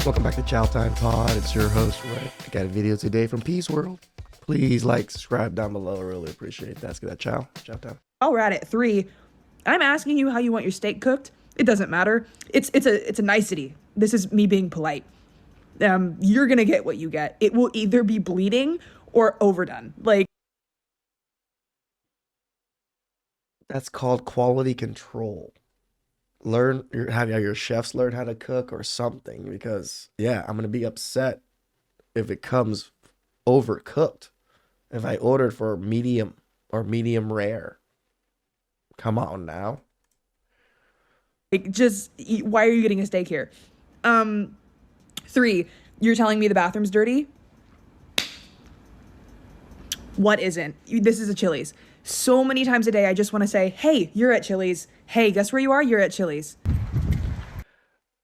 Welcome back to TheChowTimePod. It's your host, Ray. I got a video today from Peace World. Please like, subscribe down below. I really appreciate it. That's good. Chow time. While we're at it, 3, I'm asking you how you want your steak cooked. It doesn't matter. It's a nicety. This is me being polite. You're gonna get what you get. It will either be bleeding or overdone. That's called quality control. Have your chefs learn how to cook or something, because I'm gonna be upset if it comes overcooked. If I ordered for medium or medium rare, come on now. Why are you getting a steak here? 3, you're telling me the bathroom's dirty? What isn't? This is a Chili's. So many times a day, I just want to say, hey, you're at Chili's. Hey, guess where you are? You're at Chili's.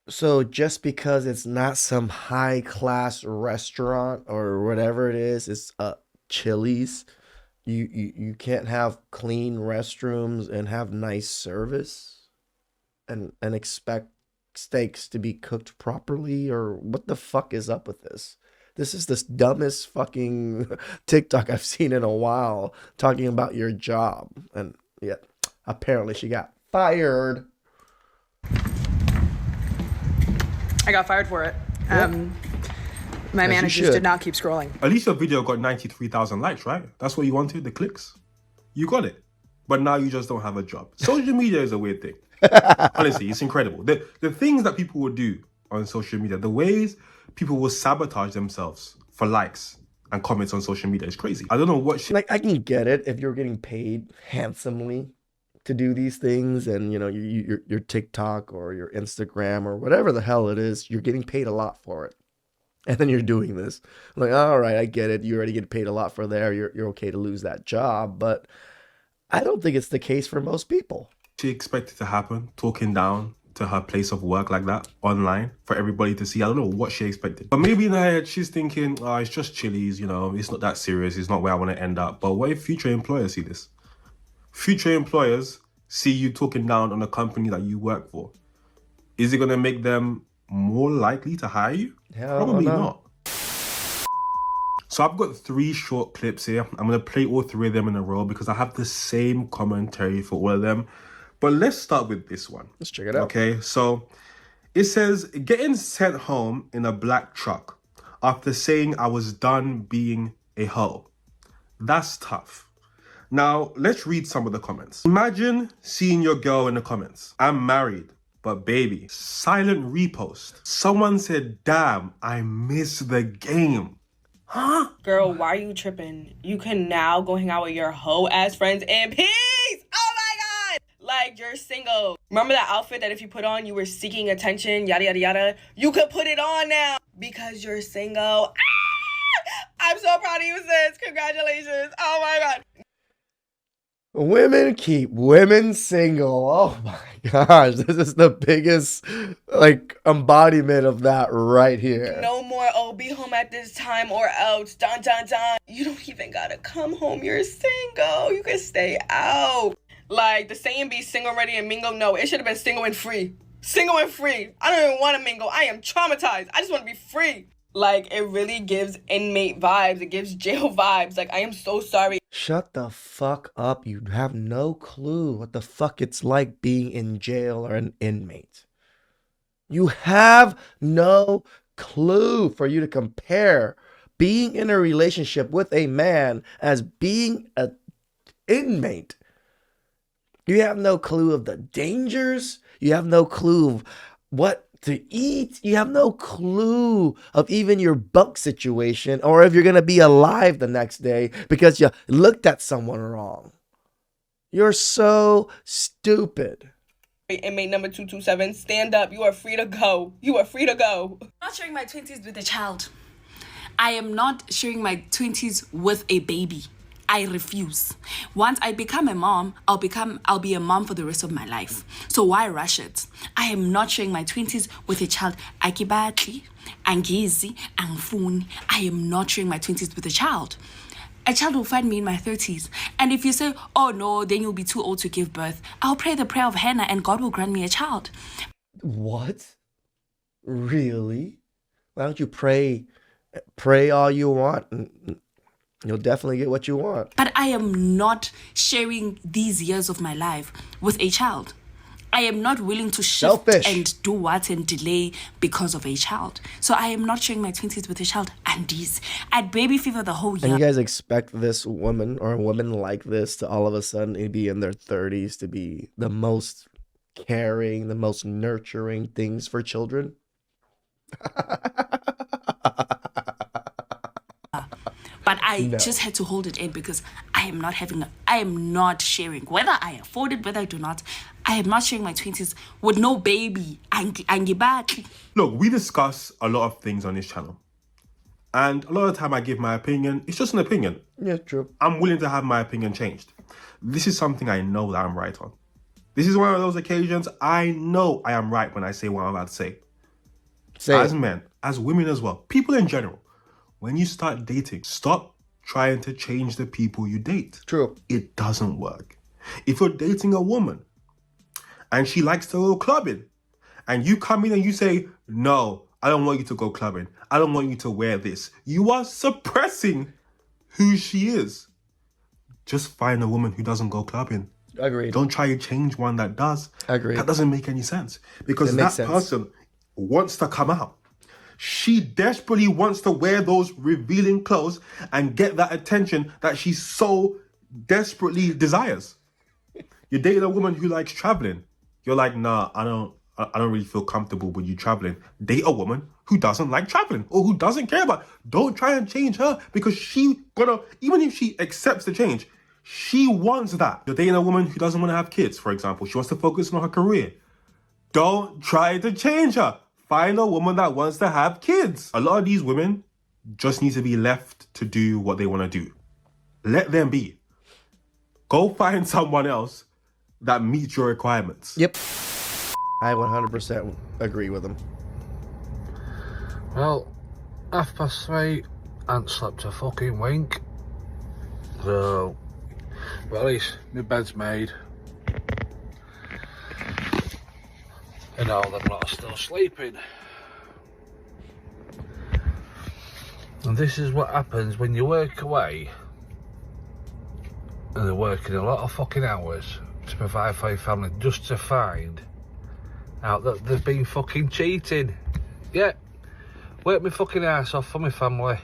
So just because it's not some high class restaurant or whatever it is, it's Chili's. You can't have clean restrooms and have nice service and expect steaks to be cooked properly, or what the fuck is up with this? This is the dumbest fucking TikTok I've seen in a while, talking about your job. And apparently she got fired. I got fired for it. Yeah. My managers did not keep scrolling. At least your video got 93,000 likes, right? That's what you wanted, the clicks. You got it. But now you just don't have a job. Social media is a weird thing. Honestly, it's incredible. The things that people will do on social media, the ways people will sabotage themselves for likes and comments on social media is crazy. I don't know what shit. Like, I can get it if you're getting paid handsomely to do these things, and your TikTok or your Instagram or whatever the hell it is, you're getting paid a lot for it. And then you're doing this. I'm like, all right, I get it. You already get paid a lot for there. You're okay to lose that job. But I don't think it's the case for most people. She expected to happen, talking down to her place of work like that online for everybody to see. I don't know what she expected. But maybe in her head, she's thinking, oh, it's just Chili's, it's not that serious. It's not where I want to end up. But what if future employers see this? Future employers see you talking down on a company that you work for. Is it going to make them more likely to hire you? Probably not. So I've got 3 short clips here. I'm going to play all 3 of them in a row because I have the same commentary for all of them. But let's start with this one. Let's check it out. Okay, so it says, getting sent home in a black truck after saying I was done being a hoe. That's tough. Now, let's read some of the comments. Imagine seeing your girl in the comments. I'm married, but baby, silent repost. Someone said, damn, I miss the game. Huh? Girl, why are you tripping? You can now go hang out with your hoe-ass friends in peace! Oh my God! Like, you're single. Remember that outfit that if you put on, you were seeking attention, yada, yada, yada? You could put it on now because you're single. Ah! I'm so proud of you, sis. Congratulations. Oh my God. Women keep women single. Oh my gosh. This is the biggest embodiment of that right here. No more, oh, be home at this time or else. Dun, dun, dun. You don't even gotta come home. You're single. You can stay out. Like, the saying be single, ready, and mingle. No, it should have been single and free. Single and free. I don't even want to mingle. I am traumatized. I just want to be free. Like, it really gives inmate vibes. It gives jail vibes. Like, I am so sorry. Shut the fuck up. You have no clue what the fuck it's like being in jail or an inmate. You have no clue for you to compare being in a relationship with a man as being an inmate. You have no clue of the dangers. You have no clue of what to eat. You have no clue of even your bunk situation, or if you're going to be alive the next day because you looked at someone wrong. You're so stupid. Inmate number 227, stand up. You are free to go. You are free to go. I'm not sharing my 20s with a child. I am not sharing my 20s with a baby. I refuse. Once I become a mom, I'll be a mom for the rest of my life. So why rush it? I am not sharing my 20s with a child. Akibati, angizi, angfuni. I am not sharing my 20s with a child. A child will find me in my 30s. And if you say, oh no, then you'll be too old to give birth, I'll pray the prayer of Hannah and God will grant me a child. What? Really? Why don't you pray all you want, and you'll definitely get what you want. But I am not sharing these years of my life with a child. I am not willing to shift Selfish. and do what and delay because of a child. So I am not sharing my 20s with a child. And these, at baby fever the whole And year. you guys expect this woman or a woman like this to all of a sudden be in their 30s to be the most caring, the most nurturing things for children? But I No. just had to hold it in because I am not sharing. Whether I afford it, whether I do not, I am not sharing my 20s with no baby. Angibati. Look, we discuss a lot of things on this channel. And a lot of the time I give my opinion. It's just an opinion. Yeah, true. I'm willing to have my opinion changed. This is something I know that I'm right on. This is one of those occasions I know I am right when I say what I'm about to say. Say As it. men, as women as well, people in general, when you start dating, stop trying to change the people you date. True. It doesn't work. If you're dating a woman and she likes to go clubbing and you come in and you say, no, I don't want you to go clubbing. I don't want you to wear this. You are suppressing who she is. Just find a woman who doesn't go clubbing. Agreed. Don't try to change one that does. Agreed. That doesn't make any sense. Because It that makes sense. person wants to come out. She desperately wants to wear those revealing clothes and get that attention that she so desperately desires. You're dating a woman who likes traveling. You're like, nah, I don't really feel comfortable with you traveling. Date a woman who doesn't like traveling or who doesn't care about it. Don't try and change her because even if she accepts the change, she wants that. You're dating a woman who doesn't want to have kids, for example. She wants to focus on her career. Don't try to change her. Find a woman that wants to have kids. A lot of these women just need to be left to do what they want to do. Let them be. Go find someone else that meets your requirements. Yep. I 100% agree with him. Well, 3:30, ain't slept a fucking wink. So, but at least my bed's made. And all them lot are still sleeping. And this is what happens when you work away and they're working a lot of fucking hours to provide for your family just to find out that they've been fucking cheating. Yeah, work my fucking ass off for my family.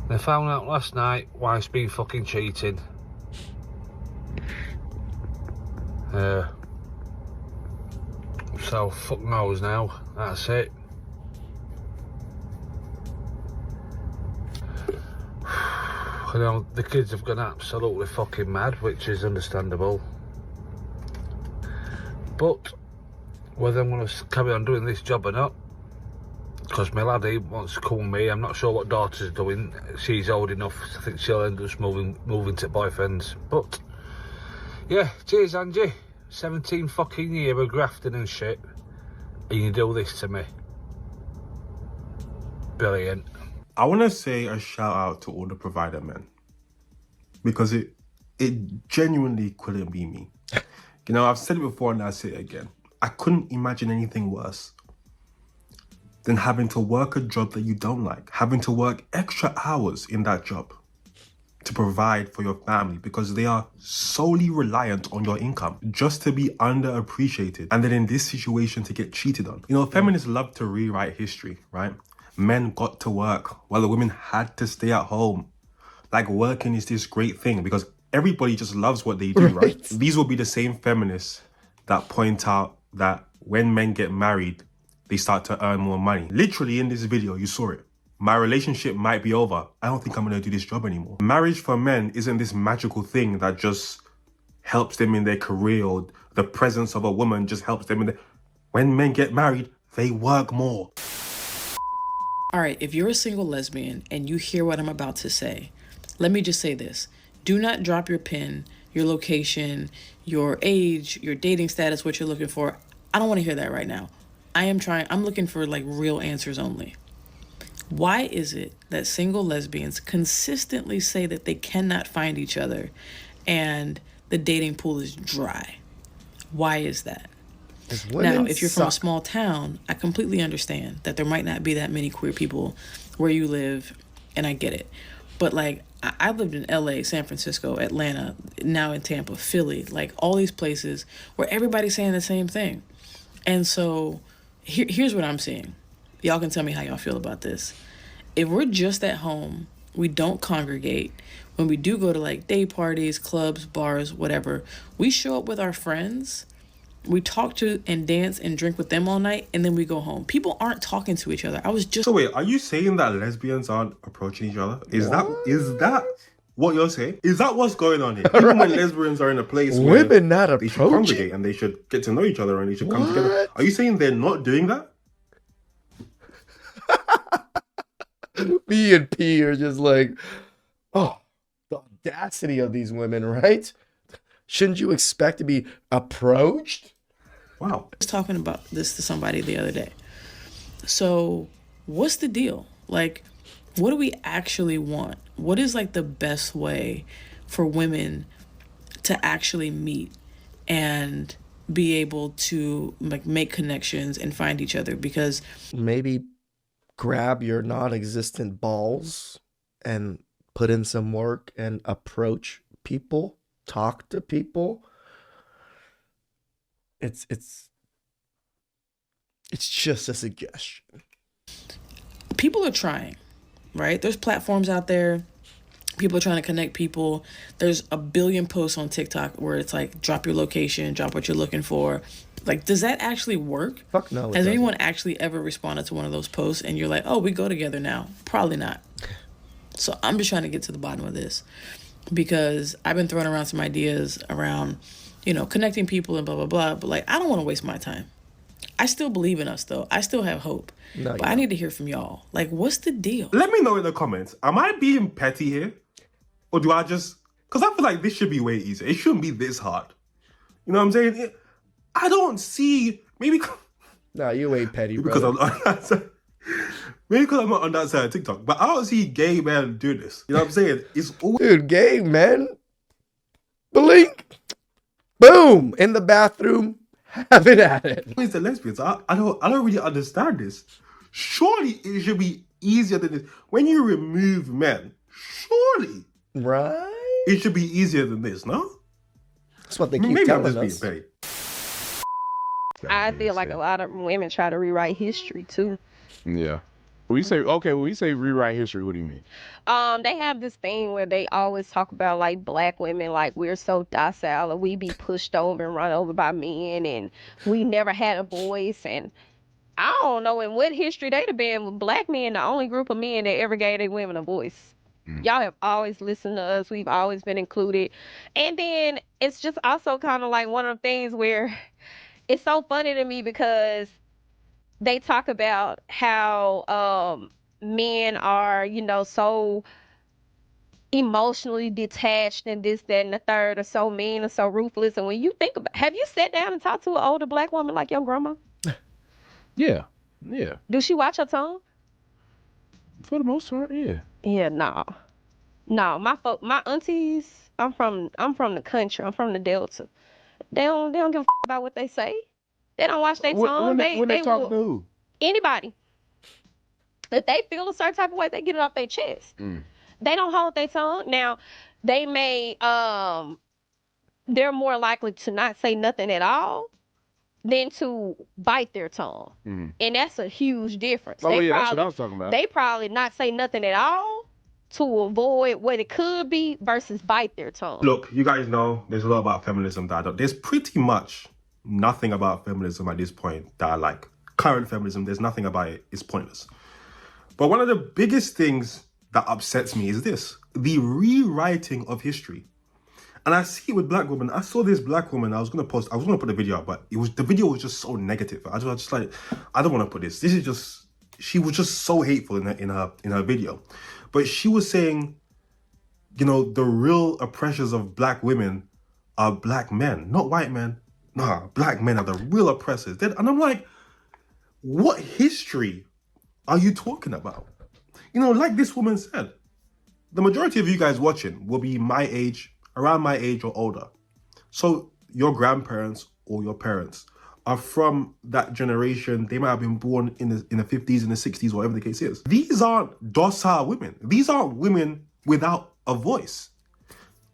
They found out last night wife's been fucking cheating. So fuck knows now, that's it. You know, the kids have gone absolutely fucking mad, which is understandable. But whether I'm going to carry on doing this job or not, because my laddie wants to call me, I'm not sure what daughter's doing. She's old enough, I think she'll end up moving to boyfriends. But yeah, cheers Angie. 17 fucking years of grafting and shit, and you do this to me. Brilliant. I want to say a shout out to all the provider men. Because it genuinely couldn't be me. You know, I've said it before and I'll say it again. I couldn't imagine anything worse than having to work a job that you don't like. Having to work extra hours in that job to provide for your family because they are solely reliant on your income just to be underappreciated. And then in this situation to get cheated on. You know, feminists love to rewrite history, right? Men got to work while the women had to stay at home. Like working is this great thing because everybody just loves what they do, right? These will be the same feminists that point out that when men get married, they start to earn more money. Literally in this video, you saw it. My relationship might be over. I don't think I'm gonna do this job anymore. Marriage for men isn't this magical thing that just helps them in their career or the presence of a woman just helps them in their... When men get married, they work more. All right, if you're a single lesbian and you hear what I'm about to say, let me just say this. Do not drop your pin, your location, your age, your dating status, what you're looking for. I don't want to hear that right now. I'm looking for like real answers only. Why is it that single lesbians consistently say that they cannot find each other and the dating pool is dry? Why is that? 'Cause Now, women if you're from a suck. small town, I completely understand that there might not be that many queer people where you live, and I get it. But like, I lived in LA, San Francisco, Atlanta, now in Tampa, Philly, like all these places where everybody's saying the same thing. And so here's what I'm seeing. Y'all can tell me how y'all feel about this. If we're just at home, we don't congregate. When we do go to like day parties, clubs, bars, whatever, we show up with our friends. We talk to and dance and drink with them all night, and then we go home. People aren't talking to each other. I was just So wait, are you saying that lesbians aren't approaching each other? Is that what you're saying? Is that what's going on here? Even when lesbians are in a place where Women not they should approaching? congregate and they should get to know each other and they should come together, What? are you saying they're not doing that? Me and P are just like, oh, the audacity of these women, right? Shouldn't you expect to be approached? Wow. talking about this to somebody the other day. So, what's the deal? Like, what do we actually want? What is like the best way for women to actually meet and be able to like make connections and find each other? Because Maybe grab your non-existent balls and put in some work and approach people, talk to people. It's just a suggestion. people are trying, right? There's platforms out there. People are trying to connect people. There's a billion posts on TikTok where it's like, drop your location, drop what you're looking for. Like, does that actually work? Fuck no, it Has doesn't. anyone actually ever responded to one of those posts and you're like, oh, we go together now? Probably not. So I'm just trying to get to the bottom of this because I've been throwing around some ideas around, you know, connecting people and blah, blah, blah. But like, I don't want to waste my time. I still believe in us though. I still have hope. No, but you I don't. need to hear from y'all. Like, what's the deal? Let me know in the comments. Am I being petty here? Or do I just... Because I feel like this should be way easier. It shouldn't be this hard. You know what I'm saying? I don't see... Maybe... No, you ain't petty, because brother. I'm on that side. Maybe because I'm not on that side of TikTok. But I don't see gay men do this. You know what I'm saying? It's always... Dude, gay men. Blink. Boom. In the bathroom. Have it at it. Always the lesbians. I don't really understand this. Surely it should be easier than this. When you remove men, surely Right? it should be easier than this, no? That's what they keep Maybe I'm telling just us. being petty. I feel like a lot of women try to rewrite history too. Yeah. When you say rewrite history, what do you mean? They have this thing where they always talk about like black women, like we're so docile and we be pushed over and run over by men and we never had a voice. And I don't know in what history they'd have been with black men, the only group of men that ever gave their women a voice. Y'all have always listened to us. We've always been included. And then it's just also kind of like one of the things where it's so funny to me because they talk about how men are, you know, so emotionally detached and this, that, and the third, are so mean and so ruthless. And when you think about, have you sat down and talked to an older black woman like your grandma? Yeah. Yeah. Do she watch her tongue? For the most part, yeah. Yeah, no. My aunties, I'm from the country. I'm from the Delta. They don't give a about what they say. They don't watch their tongue. When they talk will, to who? anybody. If they feel a certain type of way, they get it off their chest. They don't hold their tongue. Now, they may they're more likely to not say nothing at all than to bite their tongue. And that's a huge difference. Oh, yeah, that's what I was talking about. They probably not say nothing at all to avoid what it could be versus bite their tongue. Look, you guys know there's a lot about feminism that I don't. There's pretty much nothing about feminism at this point that I like. Current feminism, there's nothing about it. It's pointless. But one of the biggest things that upsets me is this: the rewriting of history. And I see it with black women. I saw this black woman. I was gonna put the video up, but the video was just so negative. I was just like, I don't want to put this. This is just. She was just so hateful in her video, but she was saying, you know, the real oppressors of black women are black men, not white men. Nah, black men are the real oppressors. And I'm like, what history are you talking about? You know, like this woman said, the majority of you guys watching will be my age, around my age or older. So your grandparents or your parents are from that generation. They might have been born in the 50s and the 60s, whatever the case is. These aren't docile women. These aren't women without a voice.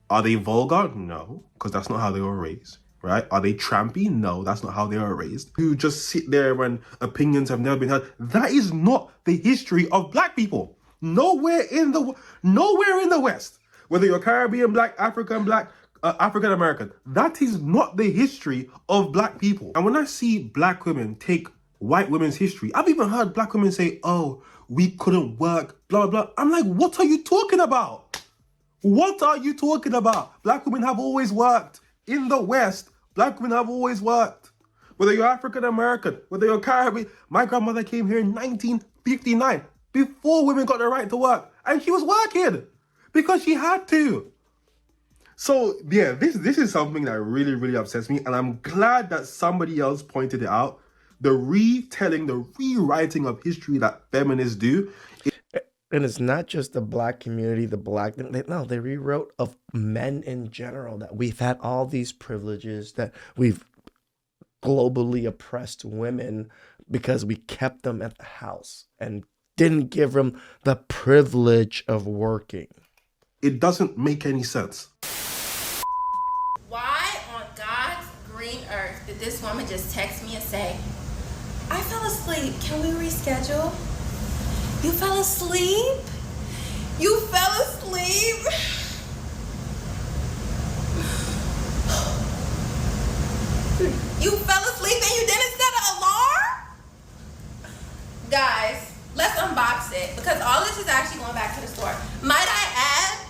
Are they vulgar? No, because that's not how they were raised, right? Are they trampy? No, that's not how they were raised. Who just sit there when opinions have never been heard. That is not the history of black people. Nowhere in the West, whether you're Caribbean black, African black, African American, that is not the history of black people. And when I see black women take white women's history, I've even heard black women say, oh, we couldn't work, blah, blah. I'm like, what are you talking about? What are you talking about? Black women have always worked. In the West, black women have always worked. Whether you're African American, whether you're Caribbean. My grandmother came here in 1959, before women got the right to work. And she was working because she had to. So yeah, this is something that really, really upsets me. And I'm glad that somebody else pointed it out. The retelling, the rewriting of history that feminists do. And it's not just the black community, they rewrote of men in general, that we've had all these privileges, that we've globally oppressed women because we kept them at the house and didn't give them the privilege of working. It doesn't make any sense. Why on God's green earth did this woman just text me and say, I fell asleep, can we reschedule? You fell asleep? You fell asleep? You fell asleep and you didn't set an alarm? Guys, let's unbox it, because all this is actually going back to the store. Might I add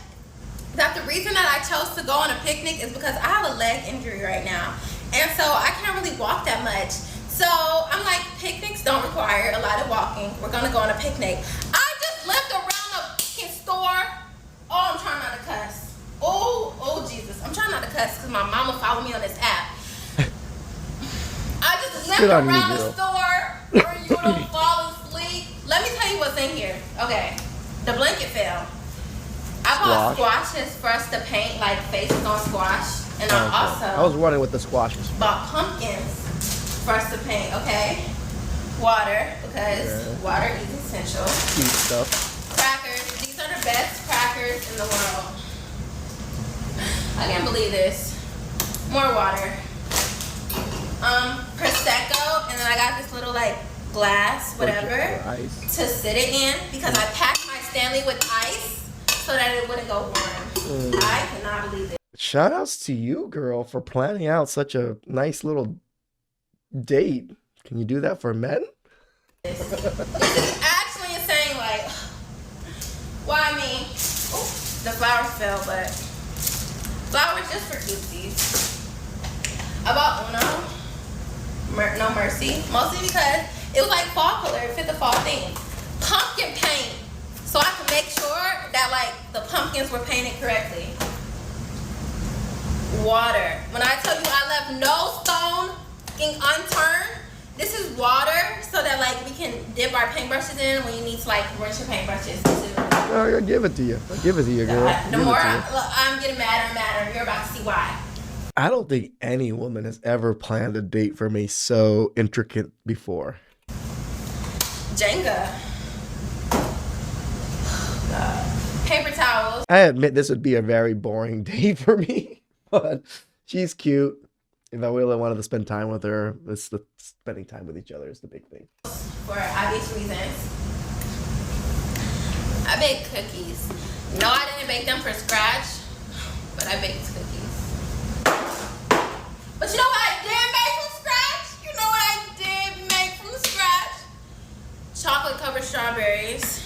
that the reason that I chose to go on a picnic is because I have a leg injury right now. And so I can't really walk that much. So I'm like, picnics don't require a lot of walking. We're gonna go on a picnic. I just left around the fucking store. Oh, I'm trying not to cuss. Oh Jesus. I'm trying not to cuss because my mama followed me on this app. I just left around the store where you don't fall asleep. Let me tell you what's in here. Okay, the blanket fell. I bought squashes for us to paint like faces on squash. And I was running with the squashes. Bought pumpkins for us to paint, okay? Water, because water is essential. Cute stuff. Crackers. These are the best crackers in the world. I can't believe this. More water. Prosecco, and then I got this little like glass, whatever, to sit it in, because I packed my Stanley with ice so that it wouldn't go warm. I cannot believe it. Shout outs to you, girl, for planning out such a nice little date. Can you do that for men? This is actually insane. Like, well, I mean, the flowers fell, but flowers just for cutesies. I bought Uno, No Mercy, mostly because it was like fall color, it fit the fall theme. Pumpkin paint, so I can make sure that like the pumpkins were painted correctly. Water. When I tell you I left no stone unturned, this is water so that like we can dip our paintbrushes in when you need to like rinse your paintbrushes too. I'll give it to you. I'll give it to you, girl. The more I'm getting madder and madder. You're about to see why. I don't think any woman has ever planned a date for me so intricate before. Jenga. Paper towels. I admit this would be a very boring date for me, but she's cute. If I really wanted to spend time with her, spending time with each other is the big thing. For obvious reasons. I baked cookies. No, I didn't bake them from scratch, but I baked cookies. But you know what I did make from scratch? You know what I did make from scratch? Chocolate covered strawberries.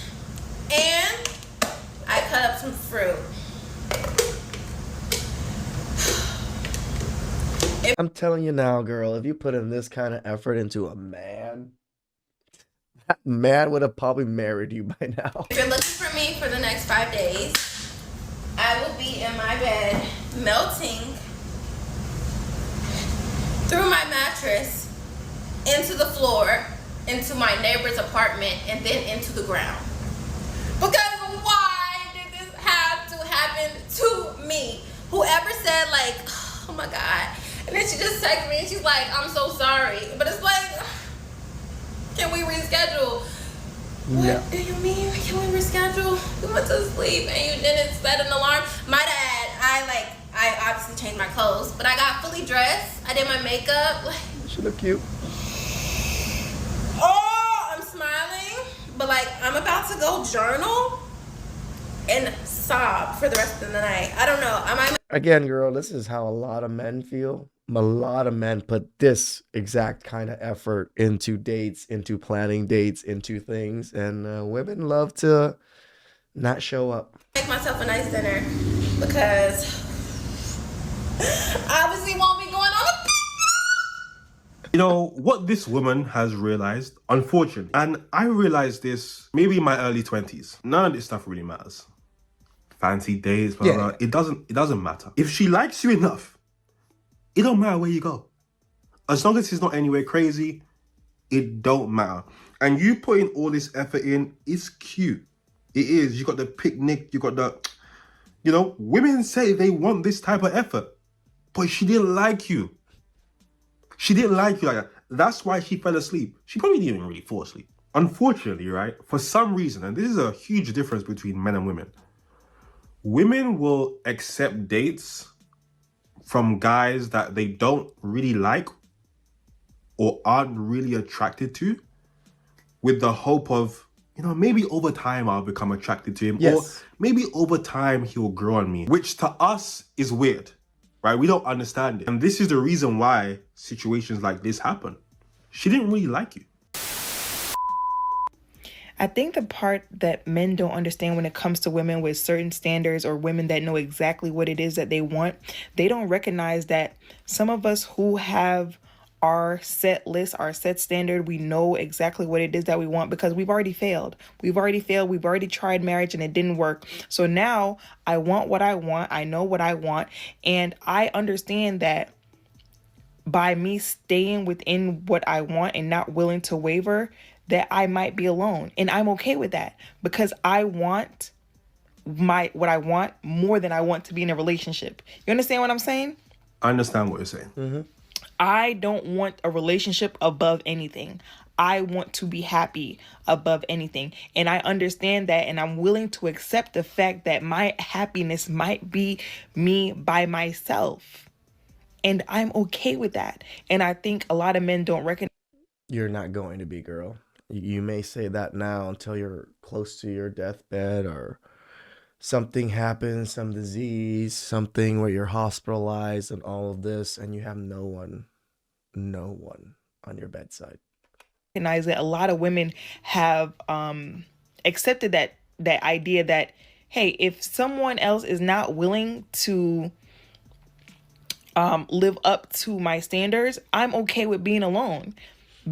And I cut up some fruit. I'm telling you now, girl, if you put in this kind of effort into a man, that man would have probably married you by now. If you're looking for me for the next 5 days, I will be in my bed melting through my mattress into the floor, into my neighbor's apartment, and then into the ground. Because why did this have to happen to me? Whoever said like, oh my God, And then she just texted me and she's like, I'm so sorry. But it's like, can we reschedule? Yeah. What do you mean? Can we reschedule? We went to sleep and you didn't set an alarm. My dad, I obviously changed my clothes, but I got fully dressed. I did my makeup. She look cute. Oh, I'm smiling, but like I'm about to go journal and sob for the rest of the night. I don't know. Again, girl, this is how a lot of men feel. A lot of men put this exact kind of effort into dates, into planning dates, into things, and women love to not show up. Make myself a nice dinner because obviously won't be going on a You know, what this woman has realized, unfortunately, and I realized this maybe in my early 20s, none of this stuff really matters. Fancy dates, blah, blah, blah. It doesn't matter. If she likes you enough, it don't matter where you go. As long as it's not anywhere crazy, it don't matter. And you putting all this effort in, it's cute. It is. You got the picnic, you got the, you know, women say they want this type of effort, but she didn't like you. She didn't like you like that. That's why she fell asleep. She probably didn't even really fall asleep. Unfortunately, right, for some reason, and this is a huge difference between men and women, women will accept dates from guys that they don't really like or aren't really attracted to with the hope of, you know, maybe over time I'll become attracted to him. Yes. Or maybe over time he'll grow on me, which to us is weird, right? We don't understand it. And this is the reason why situations like this happen. She didn't really like you. I think the part that men don't understand when it comes to women with certain standards or women that know exactly what it is that they want, they don't recognize that some of us who have our set list, our set standard, we know exactly what it is that we want because we've already failed. We've already tried marriage and it didn't work. So now I want what I want. I know what I want. And I understand that by me staying within what I want and not willing to waver, that I might be alone. And I'm okay with that because I want what I want more than I want to be in a relationship. You understand what I'm saying? I understand what you're saying. Mm-hmm. I don't want a relationship above anything. I want to be happy above anything. And I understand that, and I'm willing to accept the fact that my happiness might be me by myself. And I'm okay with that. And I think a lot of men don't recognize. You're not going to be, girl. You may say that now until you're close to your deathbed or something happens, some disease, something where you're hospitalized and all of this, and you have no one on your bedside. Recognize that a lot of women have accepted that idea that, hey, if someone else is not willing to live up to my standards, I'm okay with being alone.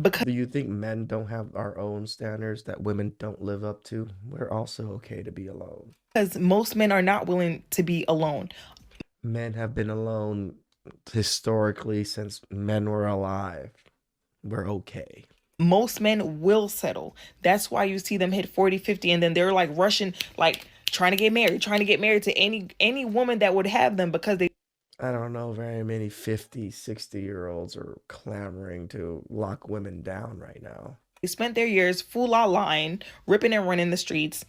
Because do you think men don't have our own standards that women don't live up to? We're also okay to be alone. Because most men are not willing to be alone. Men have been alone historically since men were alive. We're okay. Most men will settle. That's why you see them hit 40, 50, and then they're like rushing, like trying to get married to any woman that would have them because they. I don't know very many 50, 60-year-olds are clamoring to lock women down right now. They spent their years full out lying, ripping and running the streets,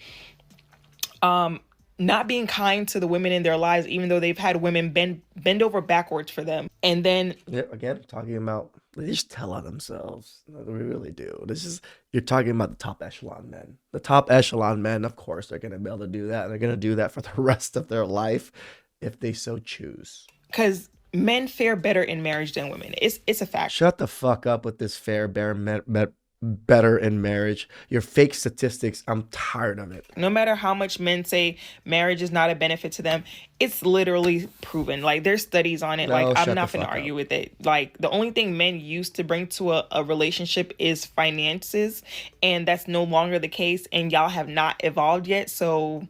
not being kind to the women in their lives, even though they've had women bend over backwards for them. And then again, talking about they just tell on themselves. We really do. You're talking about the top echelon men. The top echelon men, of course, they're gonna be able to do that, and they're gonna do that for the rest of their life if they so choose. Because men fare better in marriage than women. It's a fact. Shut the fuck up with this better in marriage. Your fake statistics, I'm tired of it. No matter how much men say marriage is not a benefit to them, it's literally proven. Like, there's studies on it. Like, I'm not going to argue with it. Like, the only thing men used to bring to a relationship is finances, and that's no longer the case, and y'all have not evolved yet, so...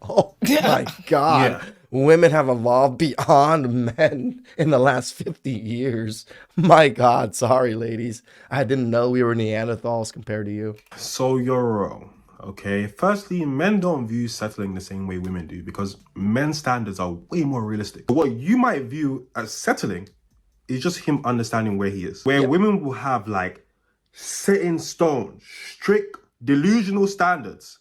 Oh my God. Yeah. Women have evolved beyond men in the last 50 years. My God. Sorry, ladies. I didn't know we were Neanderthals compared to you. So you're wrong. Okay. Firstly, men don't view settling the same way women do because men's standards are way more realistic. What you might view as settling It's just him understanding where he is. Where women will have like set in stone, strict, delusional standards.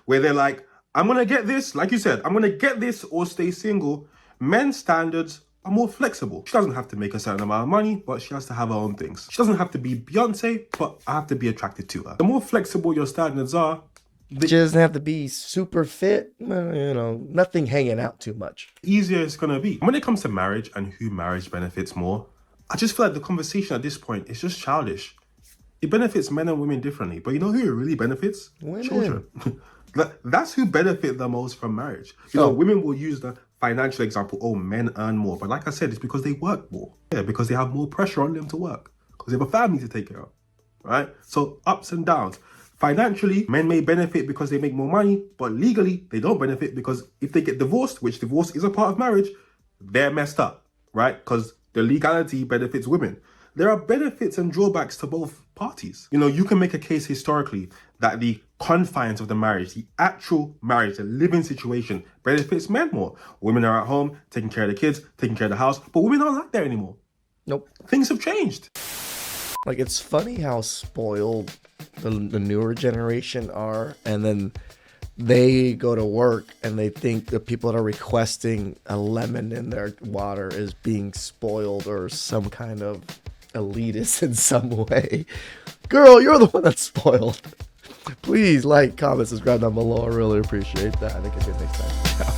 Where they're like, I'm going to get this, like you said, I'm going to get this or stay single. Men's standards are more flexible. She doesn't have to make a certain amount of money, but she has to have her own things. She doesn't have to be Beyonce, but I have to be attracted to her. The more flexible your standards are, She doesn't have to be super fit, nothing hanging out too much. easier it's going to be. When it comes to marriage and who marriage benefits more, I just feel like the conversation at this point is just childish. It benefits men and women differently, but you know who it really benefits? Women. Children. That's who benefit the most from marriage. Women will use the financial example, oh, men earn more. But like I said, it's because they work more. Yeah, because they have more pressure on them to work. Because they have a family to take care of, right? So ups and downs. Financially, men may benefit because they make more money, but legally, they don't benefit because if they get divorced, which divorce is a part of marriage, they're messed up, right? Because the legality benefits women. There are benefits and drawbacks to both parties. You can make a case historically that the confines of the marriage, the actual marriage, the living situation benefits men more. Women are at home, taking care of the kids, taking care of the house, but women aren't like that anymore. Nope. Things have changed. Like, it's funny how spoiled the newer generation are, and then they go to work and they think the people that are requesting a lemon in their water is being spoiled or some kind of elitist in some way. Girl, you're the one that's spoiled. Please like, comment, subscribe down below. I really appreciate that. I think it's next time. Ciao.